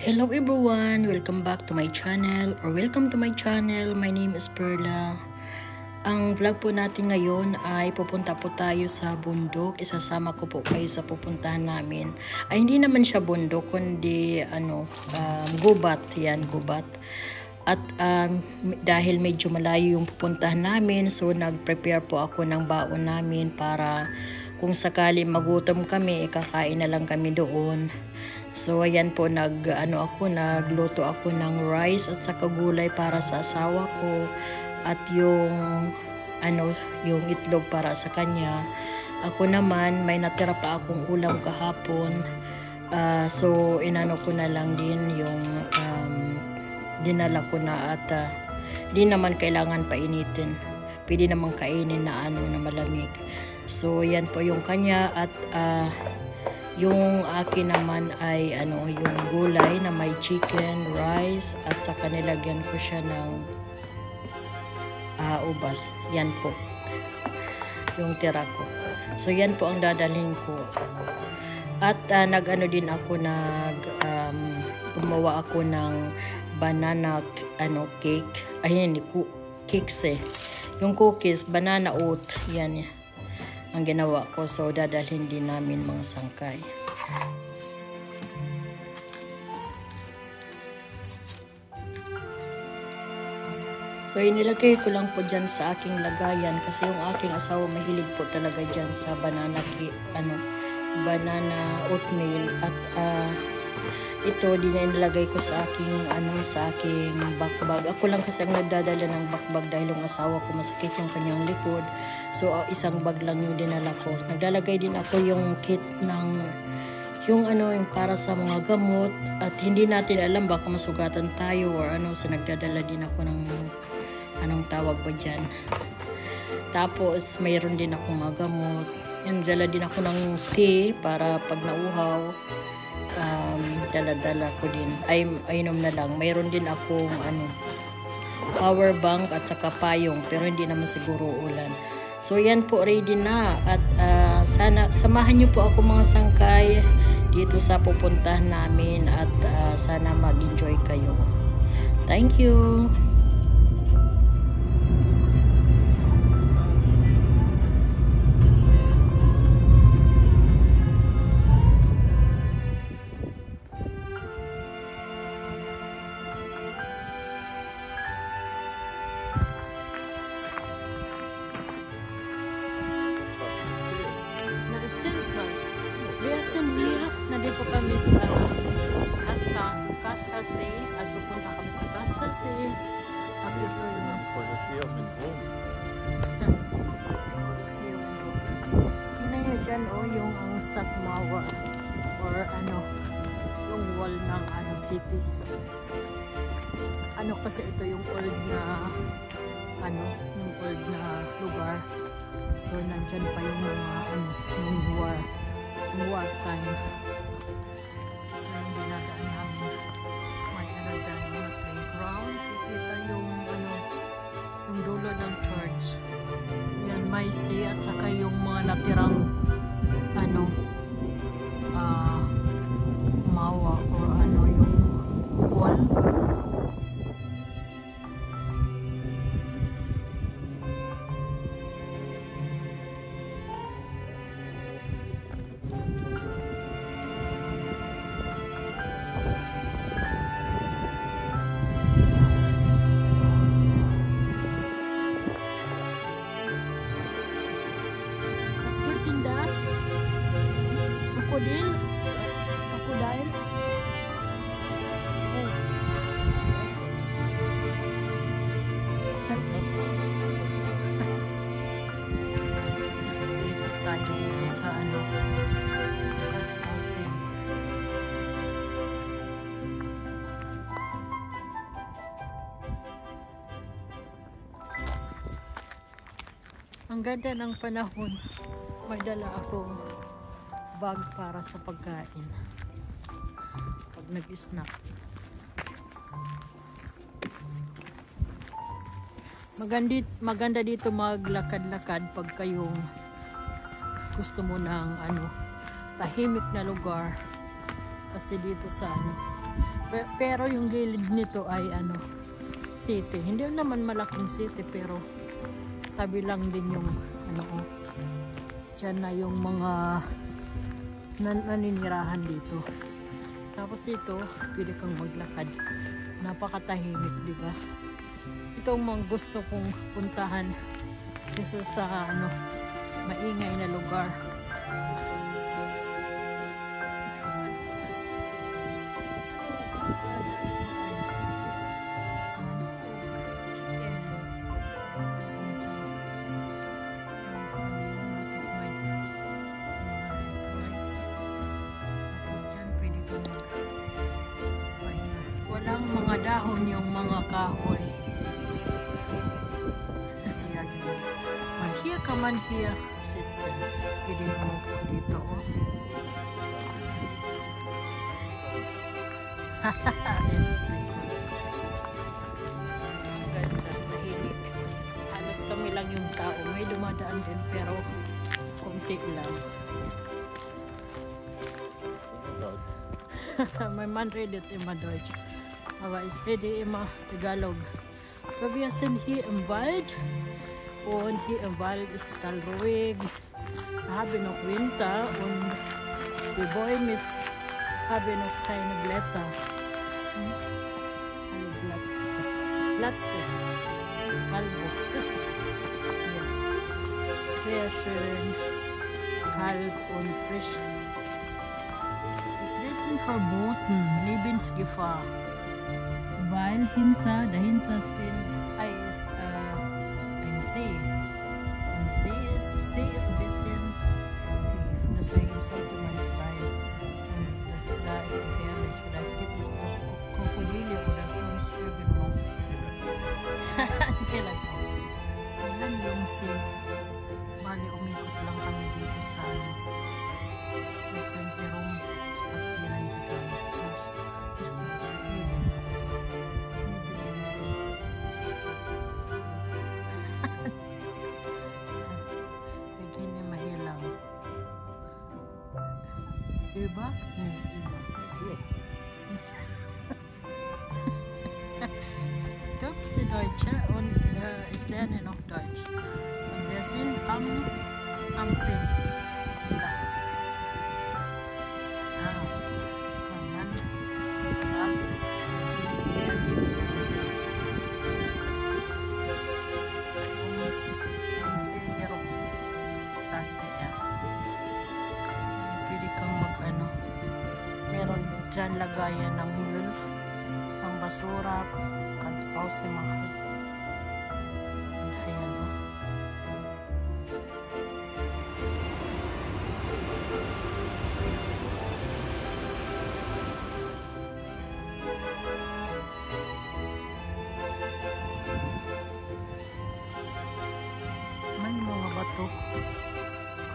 Hello everyone! Welcome back to my channel or welcome to my channel. My name is Perla. Ang vlog po natin ngayon ay pupunta po tayo sa bundok. Isasama ko po kayo sa pupuntahan namin. Ay hindi naman siya bundok kundi gubat. Yan, gubat. At dahil medyo malayo yung pupuntahan namin, so nag-prepare po ako ng baon namin para kung sakali magutom kami, kakain na lang kami doon. So ayan po, nagluto ako ng rice at saka gulay para sa asawa ko at yung itlog para sa kanya. Ako naman may natira pa akong ulam kahapon. So inano ko na lang din yung dinala ko na at di naman kailangan painitin. Pwede naman kainin na na malamig. So yan po yung kanya at yung akin naman ay yung gulay na may chicken, rice at saka nilagyan ko siya ng ubas. Yan po yung tira ko. So yan po ang dadalhin ko. At din ako gumawa ako ng banana cake. Ayun, cakes yung cookies, banana oat. Yan ang ginawa ko. So dadalhin din namin mga sangkay. So inilagay ko lang po dyan sa aking lagayan kasi yung aking asawa mahilig po talaga dyan sa banana oatmeal at ito din na inilagay ko sa aking bakbag. Ako lang kasi ang nagdadala ng bakbag dahil yung asawa ko masakit yung kanyang likod. So isang bag lang yung dinala ko. Naglalagay din ako yung kit ng yung para sa mga gamot at hindi natin alam baka masugatan tayo or so nagdadala din ako ng anong tawag ba dyan. Tapos mayroon din ako mga gamot. Dala din ako ng tea para pag nauhaw. Dala-dala ko din. Ay inom na lang. Mayroon din akong power bank at saka payong pero hindi naman siguro ulan. So yan po, ready na at sana samahan niyo po ako mga sangkay dito sa pupuntahan namin at sana mag-enjoy kayo. Thank you. Nandito kami sa Casta Sea. Punta kami sa Casta Sea. At ito yung Colosseum in Rome. Colosseum in Rome. Yun na yun dyan, yung Stadtmauer or yung wall ng city. Kasi ito yung old na yung old na lugar. So nandyan pa yung mga yung war time. Ang dinadaan namin may dyan mga playground. Kita yung dulo ng church. Yan, may sea at saka yung mga natirang mawa or yung wall. Crocodile. Dito tayo sa Casta Sea. Ang ganda ng panahon. May dala akong bag para sa pagkain pag nag-snack. Maganda dito maglakad-lakad pag kayong gusto mo ng tahimik na lugar. Kasi dito sa Pero yung gilid nito ay ano, city. Hindi naman malaking city pero tabi lang din yung ano, dyan na yung mga naninirahan dito. Tapos dito, pwede kang maglakad. Napakatahimik, di ba? Ito ang mga gusto kong puntahan dito sa ano, maingay na lugar. Walang mga dahon yung mga kahoy. Manhiya ka manhiya, sitsin. Pwede mo dito, oh. FC. Ang ganda, nahilig. Halos kami lang yung tao. May dumadaan din pero konti lang. Mein Mann redet immer Deutsch, aber ich rede immer Tagalog. So wir sind hier im Wald und hier im Wald ist total ruhig. Wir haben noch Winter und die Bäume haben noch keine Blätter. Alle Blätter. Halbo. Ja. Sehr schön, kalt und frisch. Verboten, Lebensgefahr, weil dahinter ist ein See. Ein See ist ein bisschen tief, deswegen sollte man nicht rein. Und da ist gefährlich, vielleicht gibt es noch Krokodile oder sonst irgendwas. Ayan yung See. Bali, umikot lang kami dito sa ano. Wir sind hier rum spazieren gegangen. Ist das jedenfalls. Neben dem See. Wir gehen immer hier lang. Über? Nee, ist über. Du bist die Deutsche und ich lerne noch Deutsch. Und wir sind am See. Pwede kang mag-ano, meron dyan lagayan ng hulul, ng basura, kannst Pause machen. And ayan, oh. May mga bato.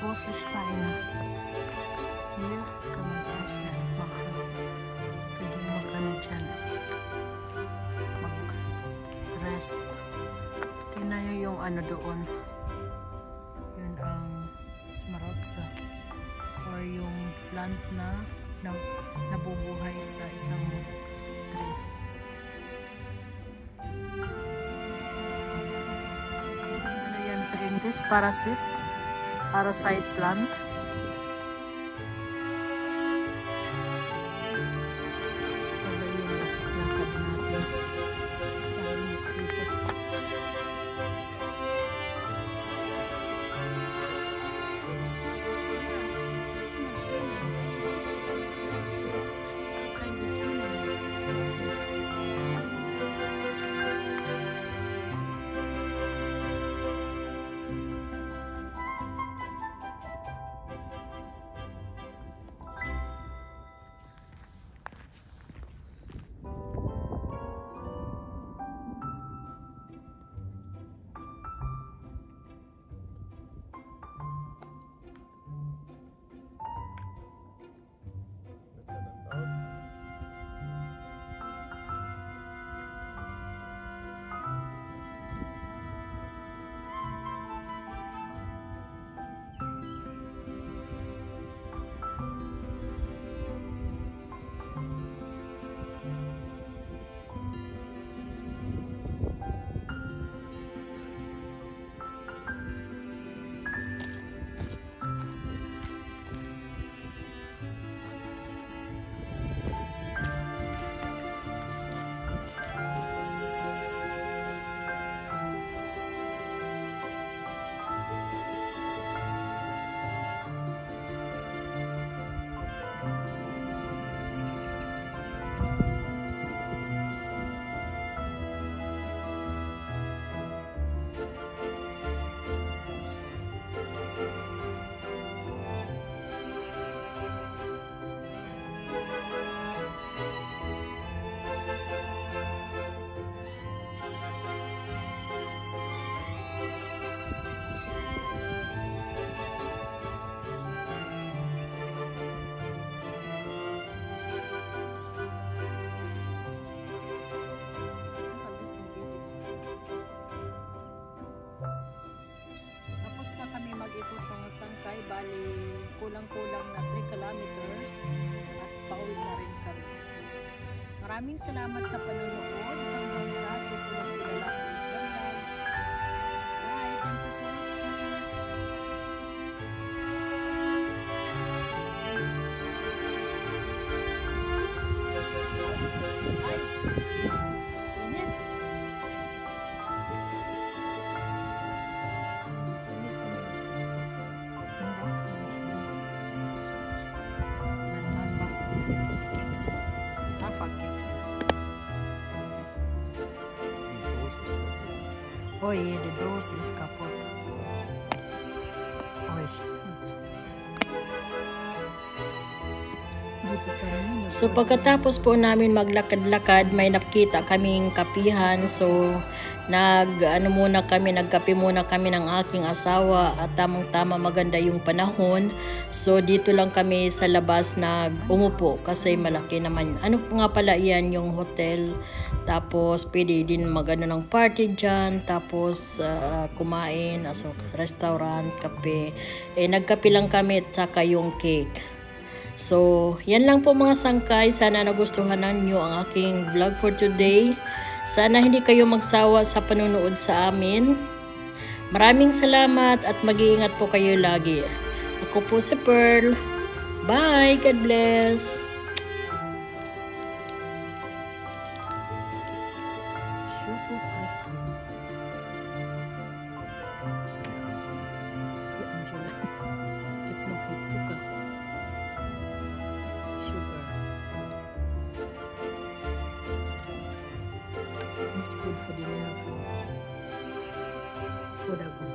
Große Steine. Hier kann man Pause machen. Pwede mag-ano dyan. Mag-rest. Tingnan nyo yung ano doon. Yun ang smarotsa. Or yung plant na nabubuhay sa isang tree. Ano yan sa English? Parasite plant. Ito yung lakad natin. kulang-kulang na 3 kilometers at pauwi na rin kami. Maraming salamat sa panonood hanggang sa susunod ko na lang. Bye! Thank you for watching! Ice! Init! Safa cakes. Oh yeah, the dose is kaput. Oh, stimmt. So pagkatapos po namin maglakad-lakad, may nakita kaming kapihan. So nagkape muna kami ng aking asawa at tamang-tama maganda yung panahon. So dito lang kami sa labas umupo kasi malaki naman. Ano nga pala yan, yung hotel. Tapos pwede din magano ng party dyan. Tapos kumain, so restaurant, kape. Nagkape lang kami at saka yung cake. So, yan lang po mga sangkay. Sana nagustuhan ninyo ang aking vlog for today. Sana hindi kayo magsawa sa panunood sa amin. Maraming salamat at mag-iingat po kayo lagi. Ako po si Pearl. Bye! God bless! It's good for the nerve. For the good.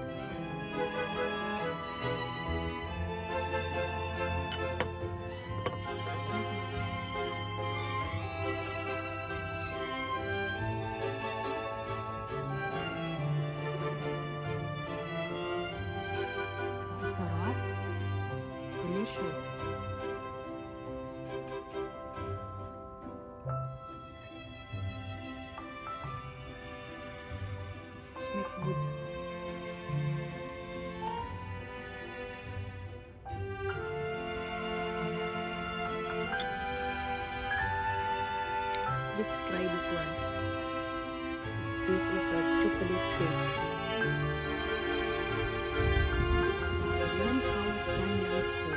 Sarap. Delicious. Schmeckt gut. Let's try this one. This is a chocolate cake. One house, 9 years old.